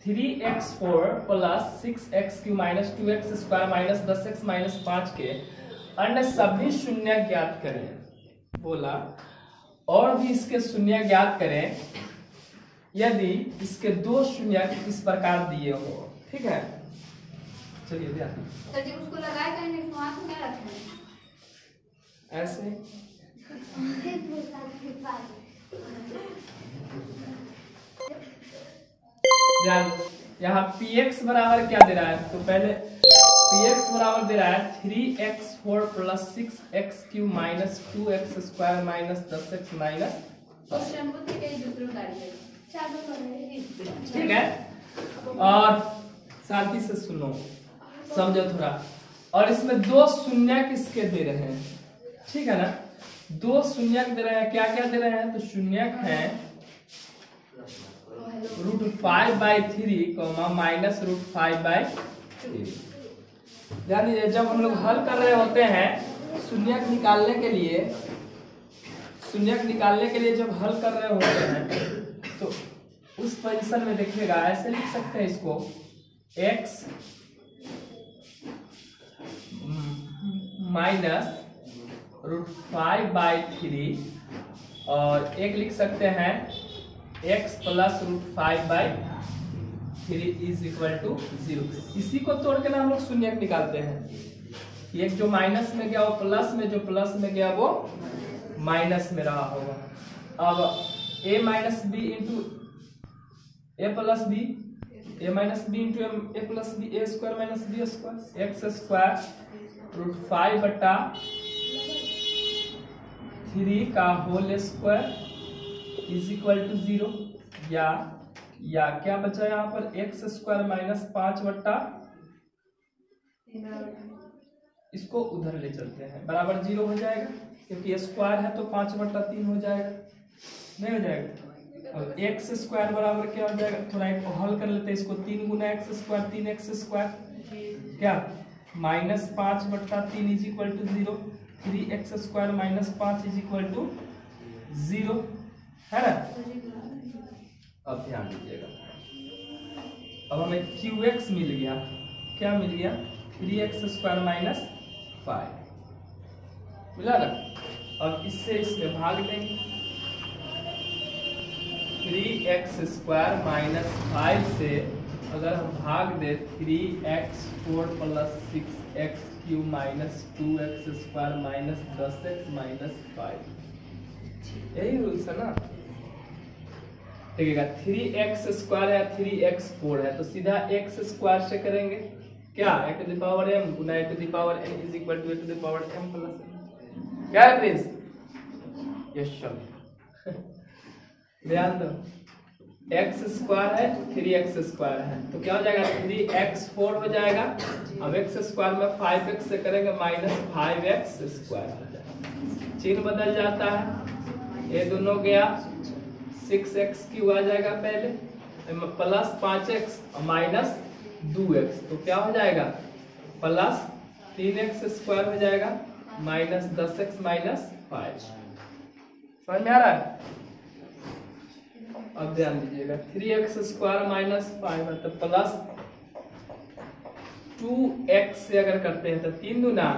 3x4 plus 6x³ minus 2x square minus 10x minus 5 के अन्य सभी शून्य ज्ञात करें। बोला और भी इसके शून्य ज्ञात करें यदि इसके दो शून्य इस प्रकार दिए हो। ठीक है, चलिए ध्यान जी उसको लगाए कहीं हाथ में रखें ऐसे ध्यान। यहाँ px बराबर क्या दे रहा है, तो पहले px बराबर दे रहा है 3x4 plus 6x³ minus 2x square minus 10x minus. ठीक है, और शांति से सुनो समझो थोड़ा। और इसमें दो शून्य किसके दे रहे हैं, ठीक है ना, दो शून्य दे रहे हैं। क्या क्या दे रहे हैं, तो शून्य है √5/3 माइनस √5/3। ध्यान दीजिए, जब हम लोग हल कर रहे होते हैं शून्य निकालने के लिए, जब हल कर रहे होते हैं तो उस पोजीशन में देखिएगा ऐसे लिख सकते हैं इसको x माइनस √5/3 और एक लिख सकते हैं x plus √5/3 is equal to 0। इसी को तोड़ के ना हम लोग शून्य निकालते हैं। एक जो माइनस में गया वो प्लस में, जो प्लस में गया वो माइनस में रहा होगा। अब a minus B into a plus B, a minus B into a plus B, a square minus B square, x square √5/3 का whole square is equal to 0। या क्या बचा यहाँ पर x स्क्वायर माइनस 5/, इसको उधर ले चलते हैं बराबर 0 हो जाएगा, क्योंकि स्क्वायर है तो 5/3 हो जाएगा, नहीं हो जाएगा। और x स्क्वायर बराबर क्या हो जाएगा, थोड़ा एक हल कर लेते हैं इसको, 3 गुना x स्क्वायर 3x स्क्वायर क्या minus 5/3 is equal to 0। 3x square minus 5 is equal to 0 है ना। अब ध्यान दीजिएगा, अब हमें qx मिल गया, क्या मिल गया 3x स्क्वायर माइनस 5 मिला ना। अब इससे इसमें भाग देंगे, 3x स्क्वायर माइनस 5 से अगर हम भाग दे 3x4 plus 6x³ minus 2x square minus 10x minus 5, यही रूल्स है ना। देखिएगा 3x स्क्वायर है 3x4 है तो सीधा x स्क्वायर से करेंगे क्या, a to the power m गुना a to the power n is equal to a to the power m plus n। क्या है प्रिंस, यस सर ध्यान दो, x स्क्वायर है 3x स्क्वायर है तो क्या हो जाएगा 3x4 हो जाएगा। अब x स्क्वायर में 5x से करेंगे माइनस 5x स्क्वायर हो जाएगा, चिन्ह बदल जाता है, ये दोनों गया 6x³ आ जाएगा पहले प्लस 5x माइनस 2x तो क्या हो जाएगा प्लस 3x स्क्वायर हो जाएगा माइनस 10x माइनस 5। समझ में आ रहा है। अब ध्यान दीजिएगा 3x स्क्वायर माइनस 5 मतलब प्लस 2x से अगर करते हैं तो 3 दूना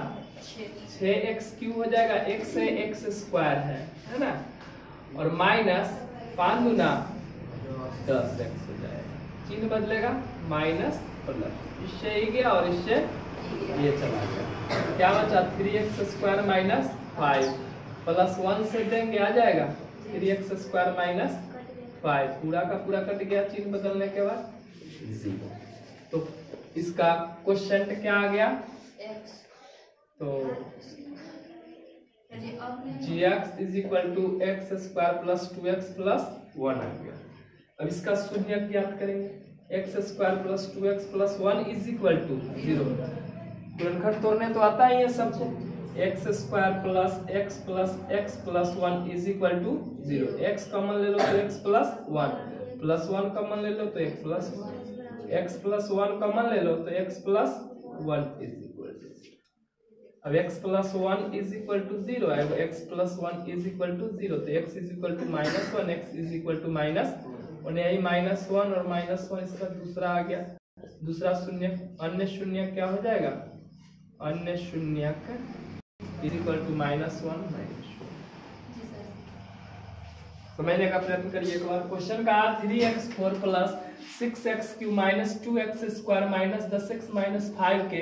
6x³ हो जाएगा, x से x स्क्वायर है ना, और माइनस 5 दूना 10x हो जाएगा, चिन्ह बदलेगा माइनस प्लस, इससे ये गया और इससे ये चला गया, क्या बचा 3x स्क्वायर माइनस 5 प्लस 1 से देंगे आ जाएगा 3x स्क्वायर माइनस 5, पूरा का पूरा कट गया चिन्ह बदलने के बाद 0। तो इसका क्वेश्चन क्या आ गया, तो gx is equal to x square plus 2x plus 1 आ गया। अब इसका शून्य ज्ञात करेंगे, x square plus 2x plus 1 is equal to 0। गुणनखंड तोड़ने तो आता ही है सबको, x square plus x plus x plus 1 is equal to 0। x common ले लो तो x प्लस 1 प्लस 1 कॉमन ले लो तो x plus 1, x plus 1 common ले लो तो x plus 1 is equal to. अब x plus 1 is equal to 0 है, x plus 1 is equal to 0 तो x is equal to -1, x is equal to -1 और यही -1 और -1 इसका दूसरा आ गया, दूसरा शून्य। अन्य शून्य क्या हो जाएगा, अन्य शून्य इज इक्वल टू -1 समझने का प्रयत्न करिए एक बार। क्वेश्चन का 3x4 plus 6x3 minus 2x² minus 10x minus 5 के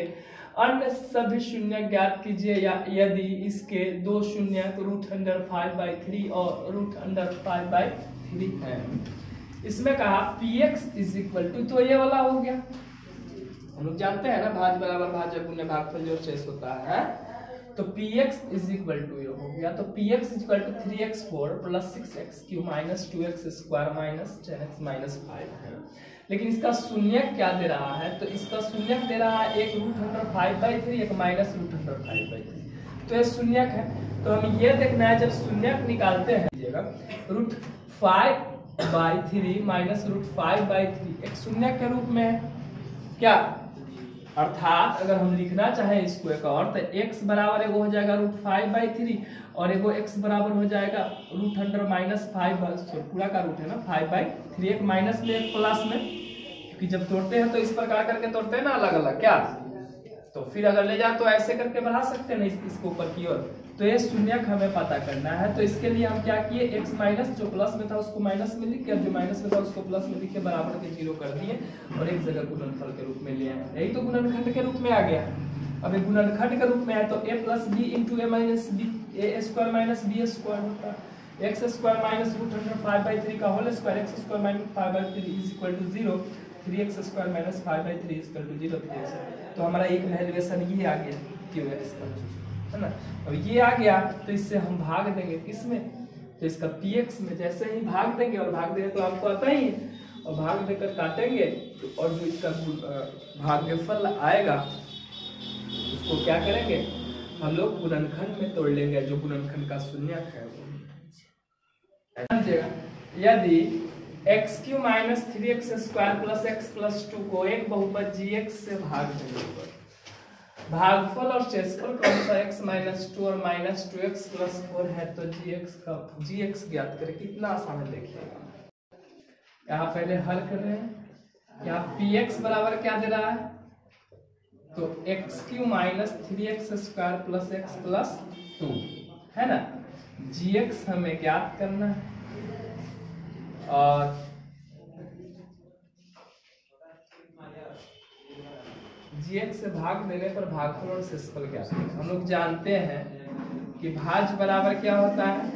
अन्य सभी शून्य ज्ञात कीजिए या यदि इसके दो शून्य √5/3 और √5/3 है। इसमें कहा px इज इक्वल टू, तो ये वाला हो गया, हम लोग जानते हैं ना भाज बराबर भाजक गुणे भागफल जो शेष होता है, तो px इज इक्वल टू ये हो गया। तो px is equal to 3x4 plus 6x3 minus 2x² minus 10x minus 5 है। लेकिन इसका शून्यक क्या दे रहा है, तो इसका शून्यक दे रहा है एक √5/3 एक माइनस √5/3, तो ये शून्यक है। तो हमें ये देखना है जब शून्यक निकालते हैं √5/3 माइनस √5/3 एक शून्यक के रूप में है क्या, अर्थात अगर हम लिखना चाहें इसको एक और, तो x बराबर एगो हो जाएगा √5/3 और एगो x बराबर हो जाएगा √5 पूरा का रूट है ना 5/3, एक माइनस में एक प्लस में, क्योंकि जब तोड़ते हैं तो इस प्रकार करके तोड़ते हैं ना अलग अलग क्या, तो फिर अगर ले जाए तो ऐसे करके बढ़ा सकते हैं ना इसको ऊपर की ओर। तो ये शून्यक हमें पता करना है, तो इसके लिए हम क्या किए, x माइनस जो प्लस में था उसको माइनस में लिख के, जो माइनस में था उसको प्लस में लिख के बराबर के 0 कर दिए और एक जगह गुणनफल के रूप में ले आए। यही तो गुणनखंड के रूप में आ गया। अब ये गुणनखंड के रूप में है तो a plus B into A minus B, a² minus b² होता है, x² माइनस √5/3 का whole square, x² minus 5/3 is equal to 0, 3x² minus 5/3 is equal to 0। तो हमारा एक वैल्यूएशन ये आ गया qx का, है ना। अब ये आ गया तो इससे हम भाग देंगे किसमें, तो इसका px में जैसे ही भाग देंगे, और भाग देंगे तो आपको आता ही है, और भाग देकर काटेंगे और जो इसका भाग्यफल आएगा उसको क्या करेंगे हम लोग गुणनखंड में तोड़ लेंगे, जो गुणनखंड का शून्यक है वो। यदि x³ minus 3x² plus x plus 2 को एक बहुपद gx से भाग देंगे, भागफल और शेषफल कौन सा x माइनस 2 और माइनस 2x प्लस 4 है, तो gx ज्ञात करें। कितना आसान है देखिएगा, यहाँ पहले हल कर रहे हैं, यहाँ px बराबर क्या दे रहा है, तो x³ minus 3x² plus x plus 2 है ना, gx हमें ज्ञात करना है। और gx से भाग देने पर भागफल और शेषफल क्या है। हम लोग जानते हैं कि भाज बराबर क्या होता है,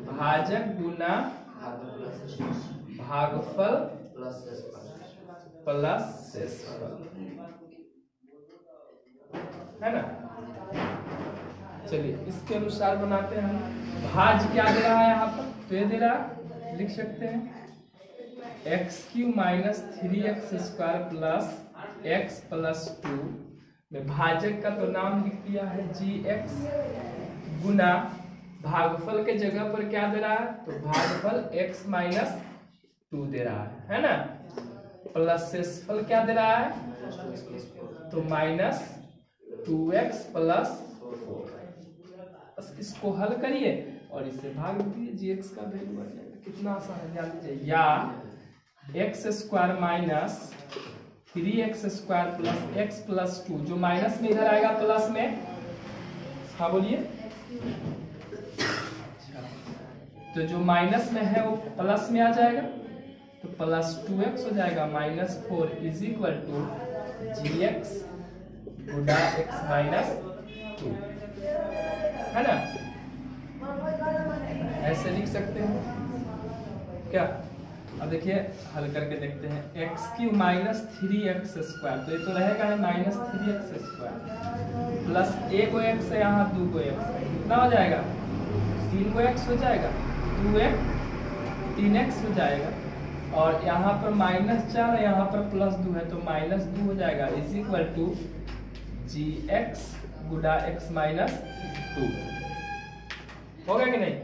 भाजक गुना भागफल प्लस शेषफल, है ना। चलिए इसके अनुसार बनाते हैं हम। भाज क्या दे रहा है यहाँ पर, तो ये दे रहा है, लिख सकते हैं x³ minus 3x² plus x plus 2 में भाजक का तो नाम लिख दिया है gx, गुना भागफल के जगह पर क्या दे रहा है, तो भागफल x माइनस 2 दे रहा है ना, प्लस शेषफल क्या दे रहा है, तो माइनस 2x प्लस 4। बस इसको हल करिए और इससे भाग दीजिए, gx का वैल्यू आ जाएगा। कितना आसान है, ध्यान दीजिए। या x² minus 3x² plus x plus 2, जो माइनस में इधर आएगा प्लस में, हाँ बोलिए, तो जो माइनस में है वो प्लस में आ जाएगा, तो प्लस 2x हो जाएगा minus 4 is equal to gx गुणा x माइनस 2, है ना। ऐसे लिख सकते हैं क्या। अब देखिए हल करके देखते हैं, x³ माइनस 3x², तो ये तो रहेगा है माइनस 3x² प्लस एक को x है, यहाँ 2 को x है, कितना हो जाएगा, 3 को x हो जाएगा, 2x 3x हो जाएगा, और यहाँ पर -4 है, यहाँ पर +2 है, तो -2 हो जाएगा इज इक्वल टू gx गुणा x माइनस 2। होगा कि नहीं।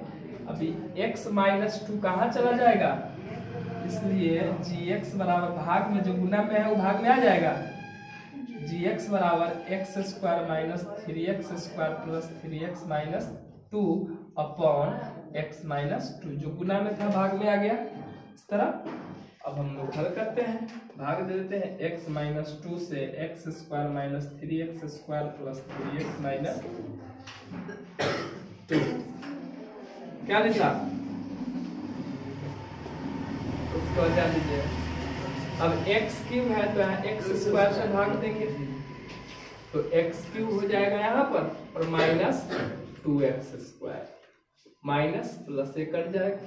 अभी x माइनस 2 कहाँ चला जाएगा, इसलिए gx बराबर भाग में जो गुना में है वो भाग में आ जाएगा, gx बराबर x² minus 3x² plus 3x minus 2 upon x minus 2, जो गुना में था भाग में आ गया, इस तरह। अब हम लोग हल करते हैं, भाग दे देते हैं x माइनस 2 से x square minus 3x square plus 3x minus 2। क्या लिखा? उसको हटा दीजिए। अब x क्यूब है तो यहाँ x स्क्वायर से भाग देंगे तो x क्यूब हो जाएगा यहाँ पर और minus 2x square, minus plus से कट जाएगा,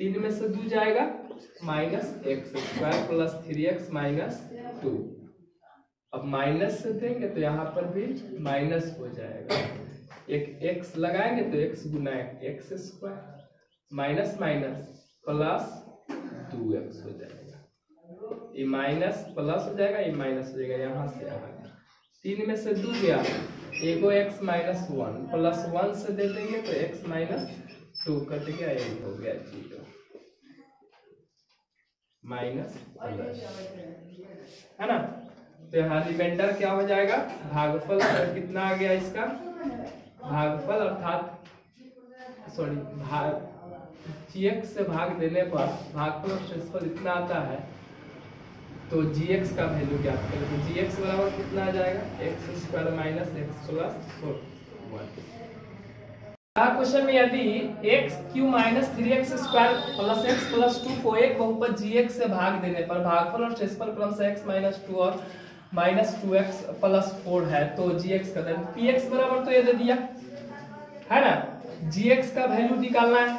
3 में से 2 जाएगा, minus x square plus 3x minus 2। अब माइनस से देंगे तो यहाँ पर भी माइनस हो जाएगा, एक x लगाएंगे तो x गुना x square minus minus plus 2x हो जाएगा, ये माइनस प्लस हो जाएगा, ये माइनस हो जाएगा, यहाँ से यहाँ 3 में से 2 गया, एगो x माइनस 1 प्लस 1 से दे देंगे तो x माइनस 2 कट गया, ये हो गया 0 माइनस प्लस, है ना। तो यहाँ रिमाइंडर क्या हो जाएगा, भागफल कितना आ गया इसका, भागफल अर्थात सॉरी भाग gx से भाग देने पर भागफल और शेषफल इतना आता है तो gx का वैल्यू ज्ञात करें तो gx बराबर कितना आ जाएगा, x square minus x plus 1। Question में यदि x Q minus 3x square plus x plus 2 को एक बहुपद gx से भाग देने पर भागफल और शेषफल क्रमशः x माइनस 2 और माइनस 2x प्लस 4 है तो gx का px बराबर तो ये दे दिया है ना, gx का वैल्यू निकालना है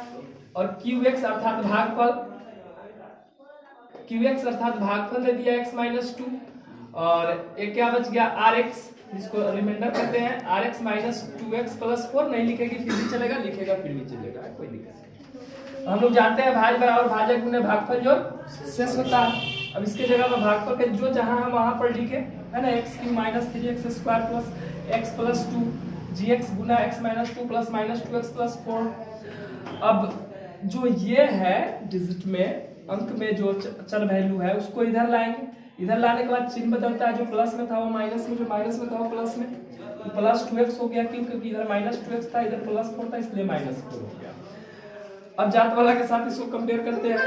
और qx अर्थात भागफल, qx अर्थात भागफल दे दिया x माइनस 2 और एक क्या बच गया rx जिसको रिमाइंडर कहते हैं, rx माइनस 2x प्लस 4 नहीं लिखेगी फिर भी चलेगा, लिखेगा फिर भी चलेगा, कोई दिक्कत नहीं। हम लोग जानते हैं भाज बराबर भाजक गुने भागफल जोड़ शेष होता है। अब इसके जगह में भागफल के जो जहां हम वहां पर लिखे है ना, x cube minus 3x square plus x plus 2 gx गुना x minus 2 plus minus 2x plus 4। अब जो ये है डिजिट में अंक में जो चर वैल्यू है उसको इधर लाएंगे, इधर लाने के बाद चिन्ह बदलता है, जो प्लस में था वो माइनस में, जो माइनस में था वो प्लस में, तो प्लस 2x हो गया क्यों, क्योंकि इधर माइनस 2x था इधर प्लस 4 था इसलिए माइनस 4 हो गया। अब जात वाला के साथ इसको कंपेयर करते हैं,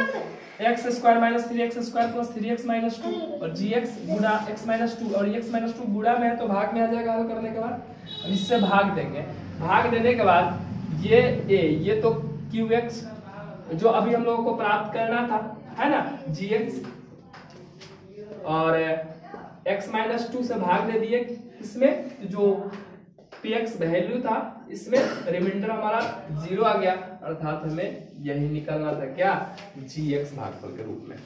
x square minus 3x square plus 3x minus 2 और gx गुना x माइनस 2 और x माइनस 2 गुणा में है तो भाग में आ जाएगा हल करने के बाद। अब इससे भाग देंगे, भाग देने के बाद ये a ये तो qx जो अभी हम लोगों को प्राप्त करना था है ना, gx और x माइनस 2 से भाग दे दिए इसमें, जो px वैल्यू था इसमें रिमाइंडर हमारा 0 आ गया अर्थात हमें यही निकालना था क्या, gx भागफल के रूप में।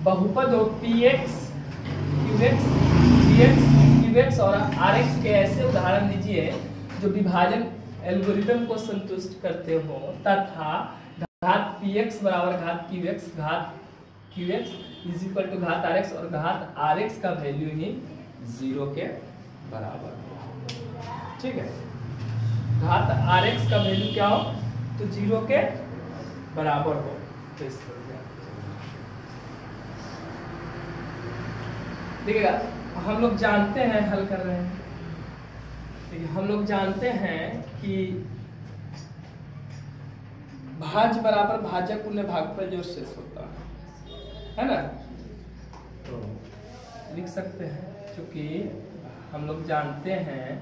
बहुपद हो px qx gx qx और rx के ऐसे उदाहरण दीजिए जो विभाजन एल्गोरिथम को संतुष्ट करते हो तथा घात px बराबर घात qx इज इक्वल टू घात rx और घात rx का वैल्यू ही 0 के बराबर, ठीक है। घात rx का वैल्यू क्या हो तो 0 के बराबर हो, तो इस देखिएगा हम लोग जानते हैं, हल कर रहे हैं, देखिए हम लोग जानते हैं कि भाज बराबर भाजक गुने भागफल जो शेष होता है ना, तो लिख सकते हैं क्योंकि हम लोग जानते हैं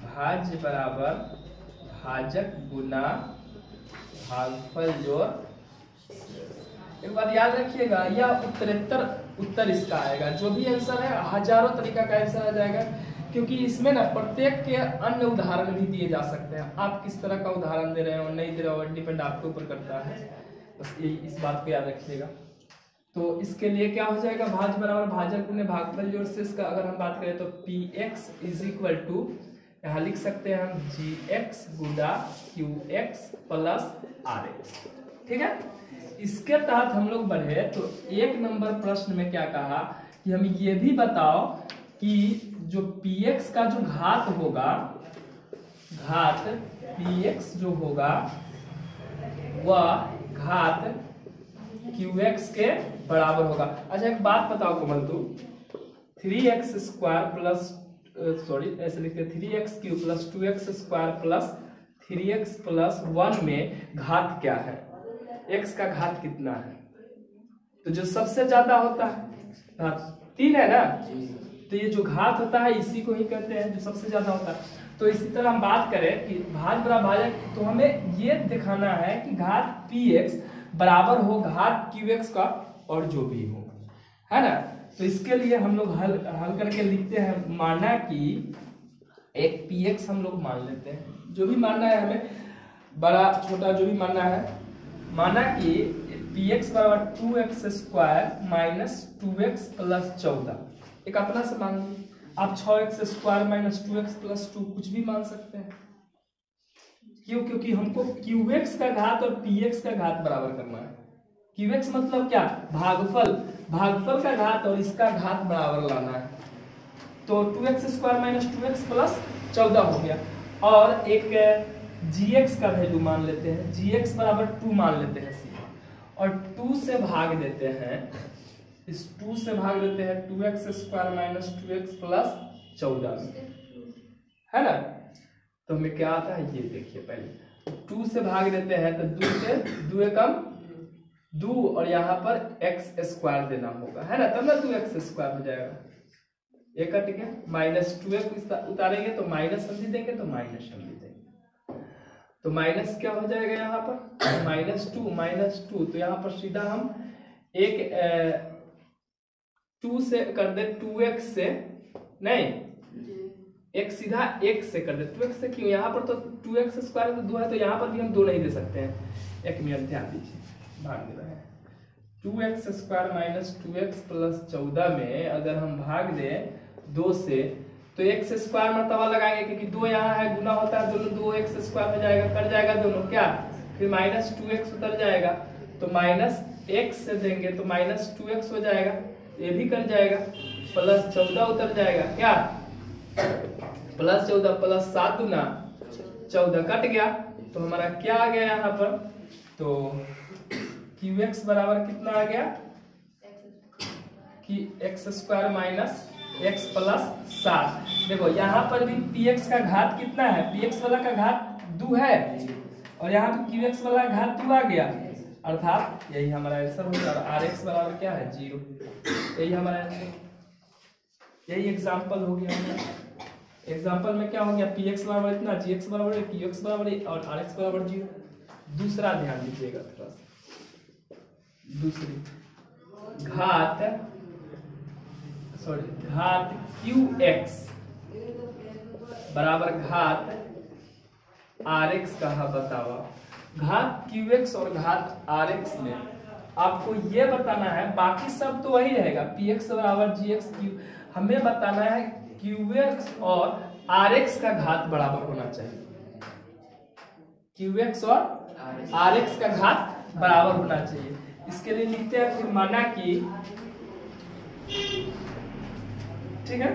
भाज बराबर भाजक गुना भागफल जोड़। एक बात याद रखिएगा, यह उत्तर इसका आएगा, जो भी आंसर है हजारों तरीका का आंसर आ जाएगा क्योंकि इसमें ना प्रत्येक के अन्य उदाहरण भी दिए जा सकते हैं। आप किस तरह का उदाहरण दे रहे हो नहीं दे रहे हो डिपेंड आपके ऊपर करता है, बस ये इस बात को याद रखिएगा। तो इसके लिए क्या हो जाएगा, भाज बराबर भाजक गुने भागफल जोड़ शेष का अगर हम बात करें तो px इज इक्वल टू यहाँ लिख सकते हैं हम gx गुना qx प्लस rx, ठीक है। इसके तहत हम लोग बढ़े तो 1 नंबर प्रश्न में क्या कहा कि हम ये भी बताओ कि जो px का जो घात होगा, घात px जो होगा वह घात qx के बराबर होगा। अच्छा एक बात बताओ कोमल तू, 3x स्क्वायर प्लस सॉरी ऐसे लिखते हैं 3x³ plus 2x² plus 3x plus 1 में घात क्या है, x का घात कितना है। तो जो सबसे ज्यादा होता है घात 3 है ना, तो ये जो घात होता है इसी को ही कहते हैं जो सबसे ज्यादा होता है। तो इसी तरह हम बात करें कि भाज्य बराबर भाजक, तो हमें ये दिखाना है कि घात px बराबर हो घात qx का और जो भी हो, है ना। तो इसके लिए हम लोग हल करके लिखते हैं, माना कि एक px हम लोग मान लेते हैं, जो भी मानना है हमें, बड़ा छोटा जो भी मानना है। माना कि px बराबर 2x² माइनस 2x प्लस 14, एक अपना से मान लीजिए। आप 6x² माइनस 2x प्लस 2 कुछ भी मान सकते हैं। क्यों? क्योंकि हमको qx का घात और px का घात बराबर करना है। qx मतलब क्या, भागफल, भागफल का घात और इसका घात बराबर लाना है। तो 2x² माइनस 2x प्लस 14 हो गया। और एक gx का वैल्यू मान लेते हैं, gx बराबर 2 मान लेते हैं सीधा, और 2 से भाग देते हैं, इस 2 से भाग देते हैं 2x² माइनस 2x प्लस 14 है ना। तो हमें क्या आता है ये देखिए, पहले 2 से भाग देते हैं तो 2 से 2 कम 2, और यहाँ पर x² देना होगा, है ना, तब ना 2x² हो जाएगा। ये कट गया, माइनस 2x उतारेंगे तो माइनस हम भी देंगे, तो माइनस हम भी देंगे, तो माइनस क्या हो जाएगा यहाँ पर, -2, तो यहाँ पर सीधा हम एक 2 से कर दे 2x से, नहीं एक सीधा 1 से कर दे 2x से। क्यों, यहाँ पर तो 2x² है तो 2 है, तो यहाँ पर भी हम 2 नहीं दे सकते हैं। एक मिनट ध्यान दीजिए, भाग दे रहे हैं। 2x² माइनस 2x प्लस 14 में अगर हम भाग दें 2 से, तो x² मर्तबा लगाएंगे, क्योंकि 2 यहाँ है, गुना होता है दोनों, 2x² हो जाएगा, कट जाएगा दोनों, क्या फिर -2x उतर जाएगा, तो -x से देंगे तो -2x हो जाएगा, ये भी कट जाएगा, प्लस 14 उतर जाएगा, क्या प्लस 14 प्लस 7 गुना 14 कट गया, तो हमारा क्या आ गया यहाँ पर, तो qx बराबर कितना आ गया कि x² माइनस x प्लस 7। देखो यहाँ पर भी px का घात कितना है, px वाला का घात 2 है, और यहाँ पे qx वाला घात 2 आ गया, अर्थात यही हमारा आंसर होगा। rx बराबर क्या है 0, यही हमारा आंसर, यही एग्जांपल हो गया हमारा। एग्जांपल में क्या हो गया, px बराबर इतना, gx बराबर qx बराबर और rx बराबर 0। दूसरा ध्यान दीजिएगा थोड़ा सा, दूसरी घात qx बराबर घात rx कहा बतावा। घात qx और घात rx में आपको ये बताना है, बाकी सब तो वही रहेगा, px बराबर gx q, हमें बताना है qx और rx का घात बराबर होना चाहिए, qx और rx का घात बराबर होना चाहिए। इसके लिए लिखते हैं, फिर माना कि, ठीक है,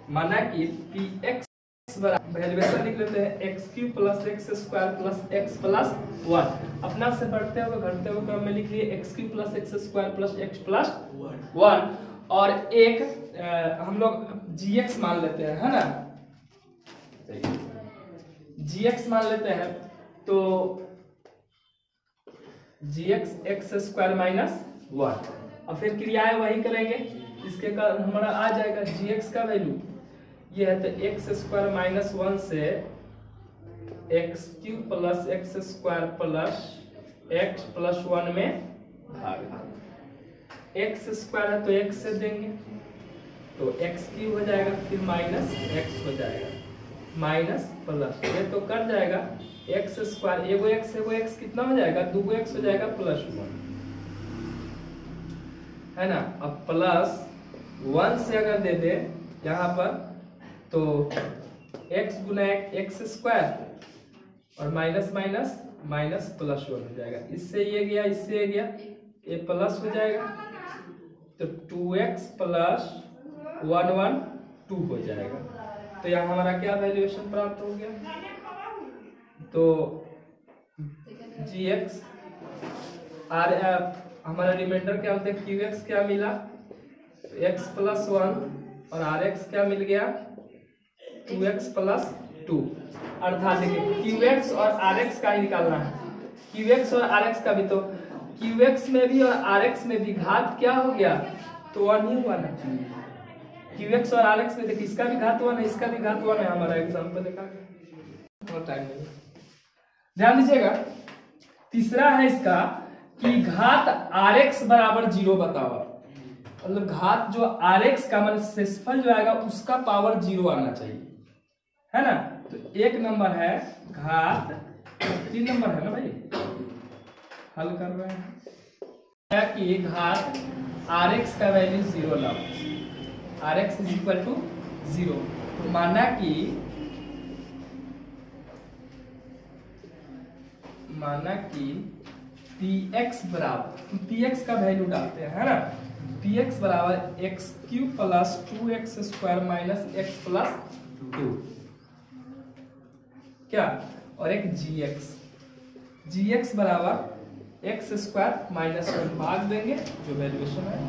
माना कि px वैल्यूएशन लिख लेते हैं x³ plus x² plus x plus 1, अपना से बढ़ते हुए घटते हुए क्रम में लिख लिए x³ plus x² plus x plus 1, और एक हम लोग gx मान लेते हैं, है ना, gx मान लेते हैं, तो gx x² माइनस 1, और फिर क्रियाएं वही करेंगे, इसके कारण हमारा आ जाएगा gx का वैल्यू ये है, तो x² माइनस 1 से x³ plus x² plus x plus 1 में भाग, x² है तो x से देंगे तो x³ हो जाएगा, फिर माइनस x हो जाएगा, माइनस प्लस, ये तो कट जाएगा, x², एगो x कितना हो जाएगा, 2x हो जाएगा प्लस 1, है ना। अब प्लस 1 से अगर दे दे यहाँ पर, तो x गुना x² और माइनस माइनस माइनस प्लस 1 हो जाएगा, इससे ये गया, इससे ये गया, ये प्लस हो जाएगा, तो 2x प्लस 1 1 2 हो जाएगा। तो यहाँ हमारा क्या वैल्यूएशन प्राप्त हो गया, तो gx हमारा रिमाइंडर क्या होता है, qx क्या मिला, x प्लस 1 और आर एक्स क्या मिल गया 2x प्लस 2। अर्थात देखिए QX और RX का ही निकालना है। QX और RX का भी, तो QX में भी और RX में भी घात क्या हो गया तो 1 ही हुआ ना। QX और RX में देखिए इसका भी घात 1 है, इसका भी घात 1 है। हमारा एग्जांपल देखा और टाइम नहीं, ध्यान दीजिएगा। तीसरा है इसका कि घात RX बराबर 0 बताओ, मतलब घात जो RX का मतलब शेषफल जो आएगा उसका पावर 0 आना चाहिए, है ना। तो एक नंबर है घात, 3 नंबर है ना भाई, हल कर रहे हैं कि घात RX का वैल्यू 0 लाओ, RX इज इक्वल टू 0। तो माना कि px बराबर, px का वैल्यू डालते हैं, है ना। px बराबर x cube plus 2x square minus x plus 2 क्या, और एक gx बराबर एक्स स्क्वायर माइनस 1 भाग देंगे जो वैल्यूएशन है।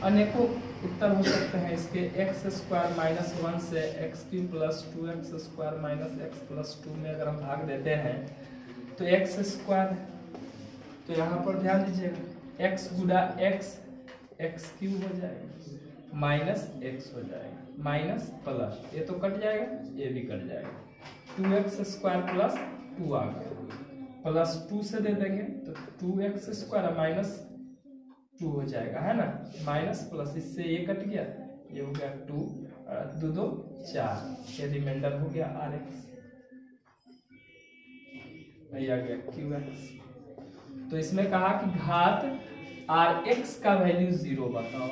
अनेकों उत्तर हो सकते हैं इसके। एक्स स्क्वायर माइनस 1 से x cube plus 2x square minus x plus 2 में अगर हम भाग देते हैं तो एक्स स्क्वायर, तो यहाँ पर ध्यान दीजिएगा एक्स गुना एक्स क्यूब हो जाएगा माइनस एक्स हो जाएगा माइनस प्लस, ये तो कट जाएगा, ये भी कट जाएगा, 2x स्क्वायर प्लस 2 आ गया, प्लस 2 से दे देंगे तो 2x स्क्वायर माइनस 2 हो जाएगा, है ना। माइनस प्लस, इससे ये कट गया, ये हो गया 2, 2 2 4, ये रिमाइंडर हो गया RX, ये आ गया QX। तो इसमें कहा कि घात RX का वैल्यू 0 बताओ।